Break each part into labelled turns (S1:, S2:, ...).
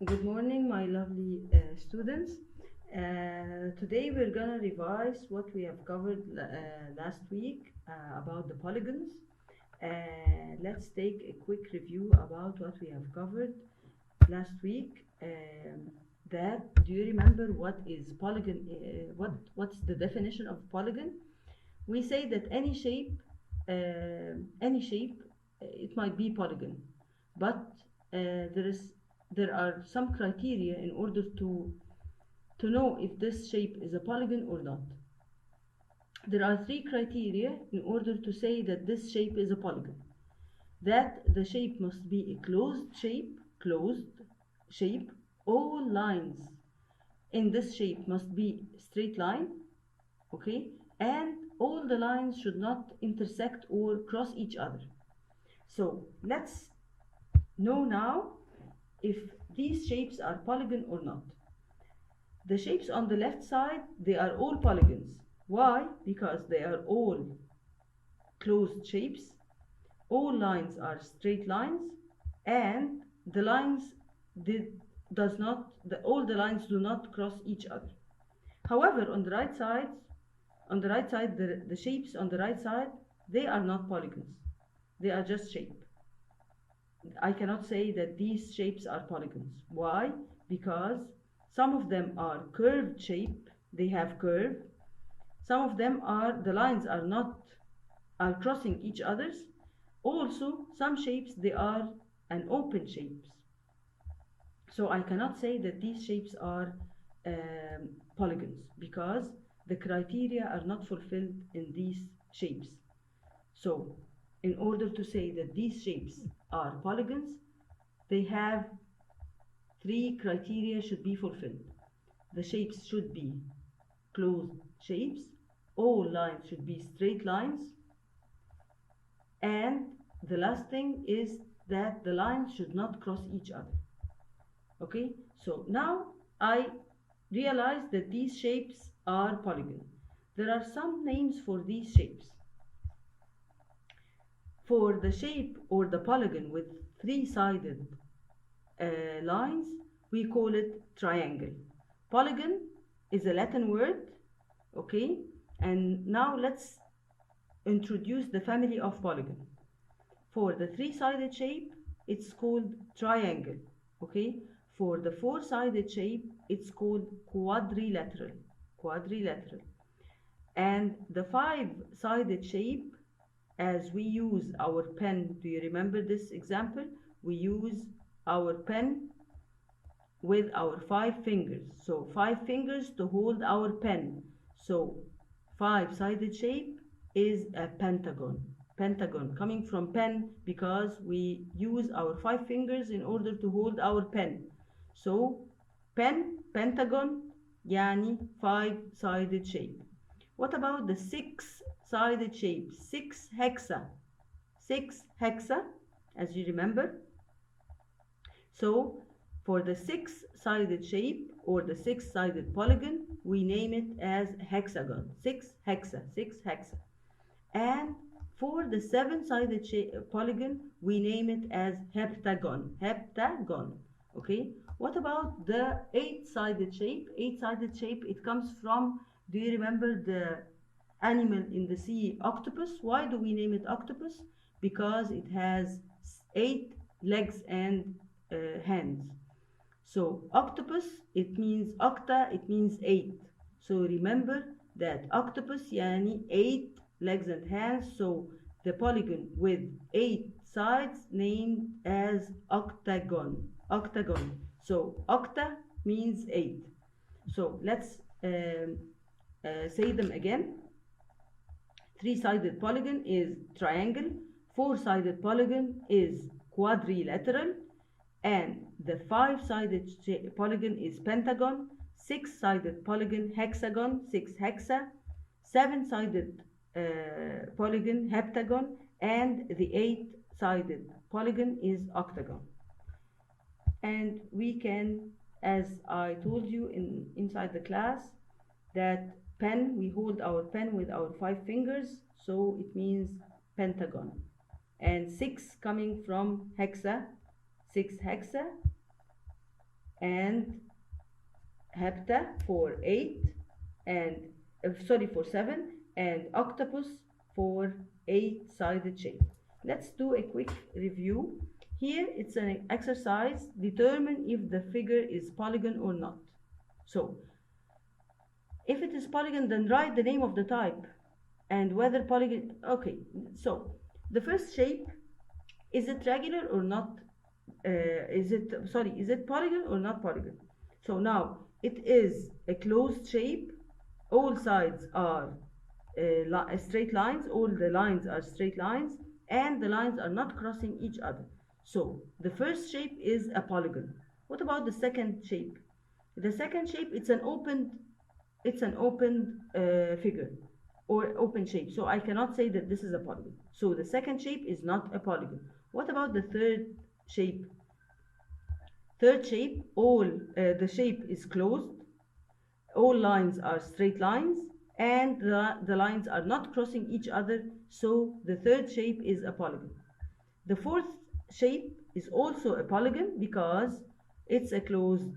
S1: Good morning, my lovely students. Today we're gonna revise what we have covered last week about the polygons. Let's take a quick review about what we have covered last week. Do you remember what is polygon? What's the definition of polygon? We say that any shape, it might be polygon, but there are some criteria in order to know if this shape is a polygon or not. There are three criteria in order to say that this shape is a polygon. That the shape must be a closed shape. All lines in this shape must be straight line, okay? And all the lines should not intersect or cross each other. So let's know now if these shapes are polygon or not. The shapes on the left side, they are all polygons. Why? Because they are all closed shapes. All lines are straight lines, and the lines all the lines do not cross each other. However, on the right side, the shapes on the right side, they are not polygons. They are just shape. I cannot say that these shapes are polygons. Why? Because some of them are curved shape, they have curve. Some of them the lines are crossing each others. Also, some shapes, they are an open shapes. So I cannot say that these shapes are polygons because the criteria are not fulfilled in these shapes. So in order to say that these shapes are polygons, they have three criteria should be fulfilled. The shapes should be closed shapes, all lines should be straight lines, and the last thing is that the lines should not cross each other. Okay, so now I realize that these shapes are polygon. There are some names for these shapes. For the shape or the polygon with three-sided lines, we call it triangle. Polygon is a Latin word, okay? And now let's introduce the family of polygon. For the three-sided shape, it's called triangle, okay? For the four-sided shape, it's called quadrilateral. And the five-sided shape, as we use our pen, do you remember this example? We use our pen with our 5 fingers. So 5 fingers to hold our pen. So five-sided shape is a pentagon. Pentagon, coming from pen because we use our 5 fingers in order to hold our pen. So pentagon, yani 5-sided shape. What about the 6-sided shape? 6 hexa, as you remember. So for the 6-sided shape or the 6-sided polygon, we name it as hexagon. 6 hexa. And for the 7-sided polygon, we name it as heptagon. Okay. What about the 8-sided shape? 8-sided shape, it comes from, do you remember the animal in the sea, octopus? Why do we name it octopus? Because it has 8 legs and hands. So octopus, it means octa, it means 8. So remember that octopus yani 8 legs and hands. So the polygon with 8 sides named as octagon. So octa means 8. So let's say them again. 3-sided polygon is triangle. 4-sided polygon is quadrilateral. And the 5-sided polygon is pentagon. 6-sided polygon hexagon, 6 hexa. 7-sided polygon heptagon. And the 8-sided polygon is octagon. And we can, as I told you inside the class, that pen, we hold our pen with our 5 fingers, so it means pentagon. And 6 coming from hexa, 6 hexa, and hepta for 8, and for 7, and octopus for 8-sided shape. Let's do a quick review. Here it's an exercise. Determine if the figure is polygon or not. So if it is polygon, then write the name of the type and whether polygon. Okay, so the first shape, is it regular or not? Is it polygon or not polygon? So now it is a closed shape. All sides are straight lines. All the lines are straight lines, and the lines are not crossing each other. So the first shape is a polygon. What about the second shape? The second shape, it's an open figure or open shape. So I cannot say that this is a polygon. So the second shape is not a polygon. What about the third shape? Third shape, the shape is closed. All lines are straight lines, and the lines are not crossing each other. So the third shape is a polygon. The fourth shape is also a polygon because it's a closed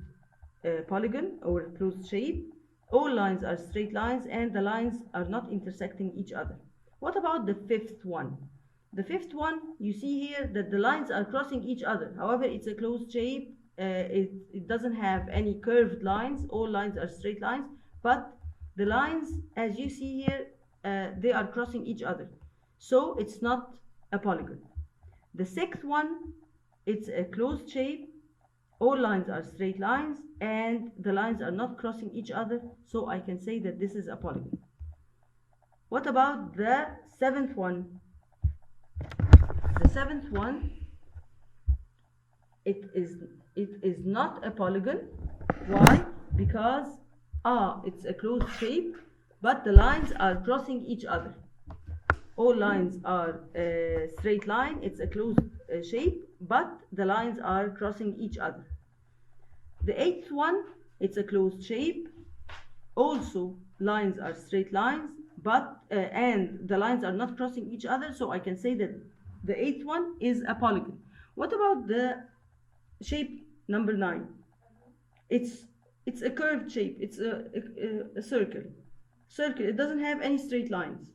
S1: polygon or closed shape. All lines are straight lines, and the lines are not intersecting each other. What about the fifth one? The fifth one, you see here that the lines are crossing each other. However, it's a closed shape. It doesn't have any curved lines. All lines are straight lines, but the lines, as you see here, they are crossing each other. So it's not a polygon. The sixth one, it's a closed shape. All lines are straight lines, and the lines are not crossing each other. So I can say that this is a polygon. What about the seventh one? The seventh one, it is not a polygon. Why? Because it's a closed shape, but the lines are crossing each other. All lines are straight line. It's a closed shape, but the lines are crossing each other. The eighth one, it's a closed shape. Also, lines are straight lines, but and the lines are not crossing each other. So I can say that the eighth one is a polygon. What about the shape number 9? It's a curved shape. It's a circle. It doesn't have any straight lines.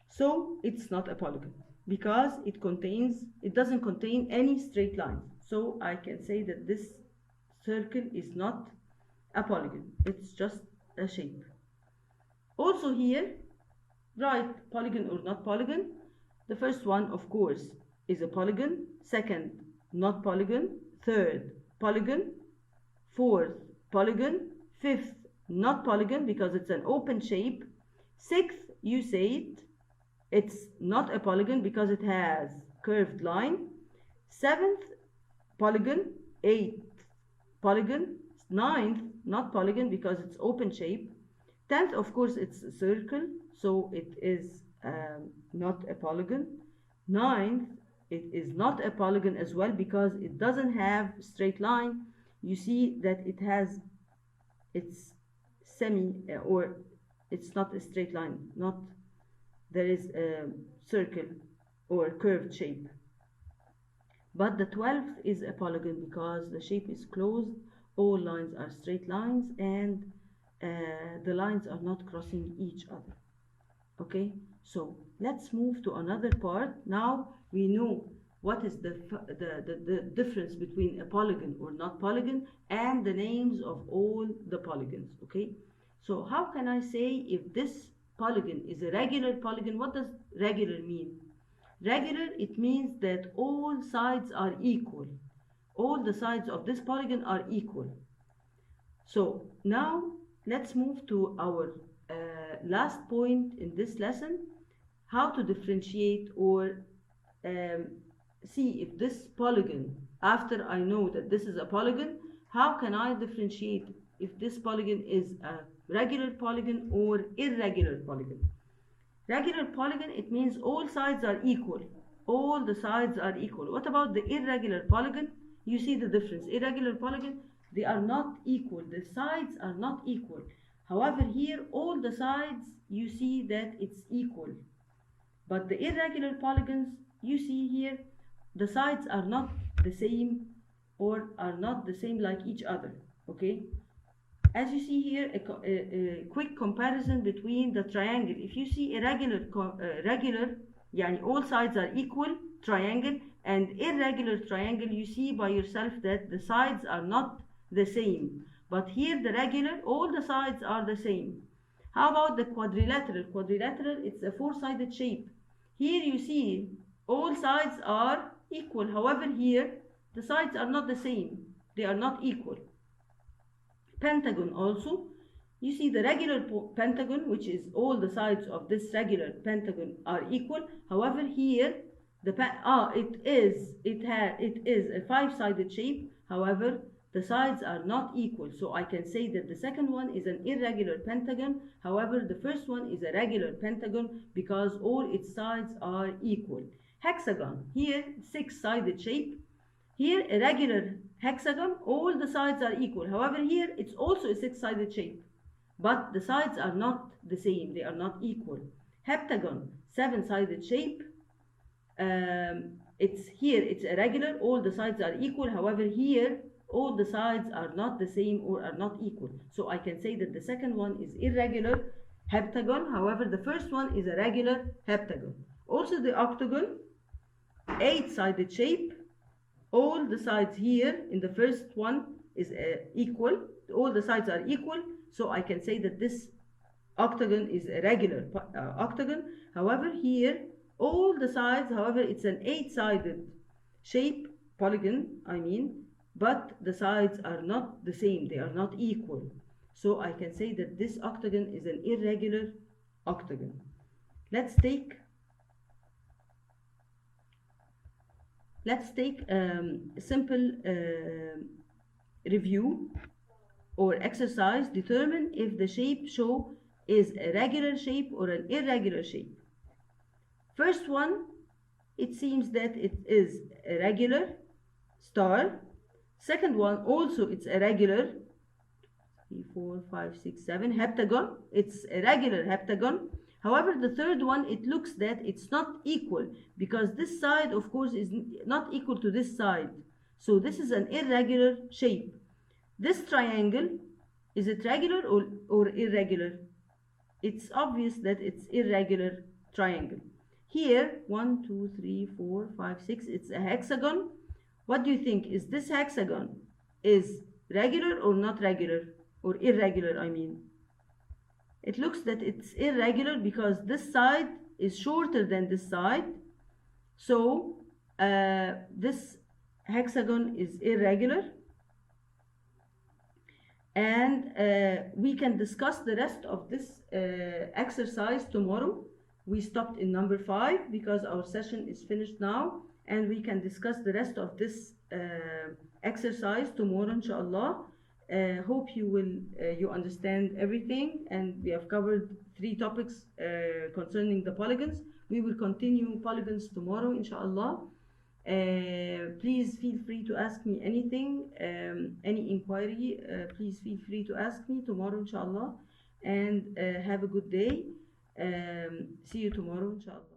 S1: So it's not a polygon because it doesn't contain any straight lines. So I can say that this circle is not a polygon. It's just a shape. Also here, write polygon or not polygon. The first one, of course, is a polygon. Second, not polygon. Third, polygon. Fourth, polygon. Fifth, not polygon because it's an open shape. Sixth, you say it's not a polygon because it has curved line. Seventh, polygon. Eighth, polygon. Ninth, not polygon because it's open shape. 10th, of course, it's a circle, so it is not a polygon. 9th, it is not a polygon as well because it doesn't have straight line. You see that it's semi or it's not a straight line, there is a circle or curved shape. But the 12th is a polygon because the shape is closed, all lines are straight lines, and the lines are not crossing each other. Okay, so let's move to another part. Now we know what is the difference between a polygon or not polygon and the names of all the polygons. Okay, so how can I say if this polygon is a regular polygon? What does regular mean? Regular, it means that all sides are equal. All the sides of this polygon are equal. So now let's move to our last point in this lesson, how to differentiate or see if this polygon, after I know that this is a polygon, how can I differentiate if this polygon is a regular polygon or irregular polygon? Regular polygon, it means all sides are equal. All the sides are equal. What about the irregular polygon? You see the difference. Irregular polygon, they are not equal. The sides are not equal. However, here, all the sides, you see that it's equal. But the irregular polygons, you see here, the sides are not the same or are not the same like each other. Okay, as you see here, a quick comparison between the triangle. If you see a regular, يعني all sides are equal triangle, and irregular triangle, you see by yourself that the sides are not the same. But here the regular, all the sides are the same. How about the quadrilateral? Quadrilateral, it's a four-sided shape. Here you see all sides are equal. However, here the sides are not the same. They are not equal. Pentagon also, you see the regular pentagon, which is all the sides of this regular pentagon are equal. However, here it is a five-sided shape. However, the sides are not equal, so I can say that the second one is an irregular pentagon. However, the first one is a regular pentagon because all its sides are equal. Hexagon, here six-sided shape. Here a regular hexagon, all the sides are equal. However, here it's also a six-sided shape, but the sides are not the same, they are not equal. Heptagon, seven-sided shape. It's a regular, all the sides are equal. However, here all the sides are not the same or are not equal. So I can say that the second one is irregular heptagon. However, the first one is a regular heptagon. Also the octagon, eight-sided shape. All the sides here in the first one is equal. All the sides are equal. So I can say that this octagon is a regular octagon. However, here all the sides, however, it's an eight-sided shape, polygon, I mean, but the sides are not the same. They are not equal. So I can say that this octagon is an irregular octagon. Let's take a simple review or exercise. Determine if the shape shown is a regular shape or an irregular shape. First one, it seems that it is a regular star. Second one, also it's a regular 3, 4, 5, 6, 7 heptagon. It's a regular heptagon. However, the third one, it looks that it's not equal because this side, of course, is not equal to this side. So this is an irregular shape. This triangle, is it regular or irregular? It's obvious that it's irregular triangle. Here, 1, 2, 3, 4, 5, 6, it's a hexagon. What do you think? Is this hexagon is regular or not regular? Or irregular, I mean. It looks that it's irregular because this side is shorter than this side. So this hexagon is irregular. And we can discuss the rest of this exercise tomorrow. We stopped in number 5 because our session is finished now. And we can discuss the rest of this exercise tomorrow, inshallah. Hope you understand everything, and we have covered 3 topics concerning the polygons. We will continue polygons tomorrow, inshallah. Please feel free to ask me anything, any inquiry. Please feel free to ask me tomorrow, inshallah. And have a good day. See you tomorrow, inshallah.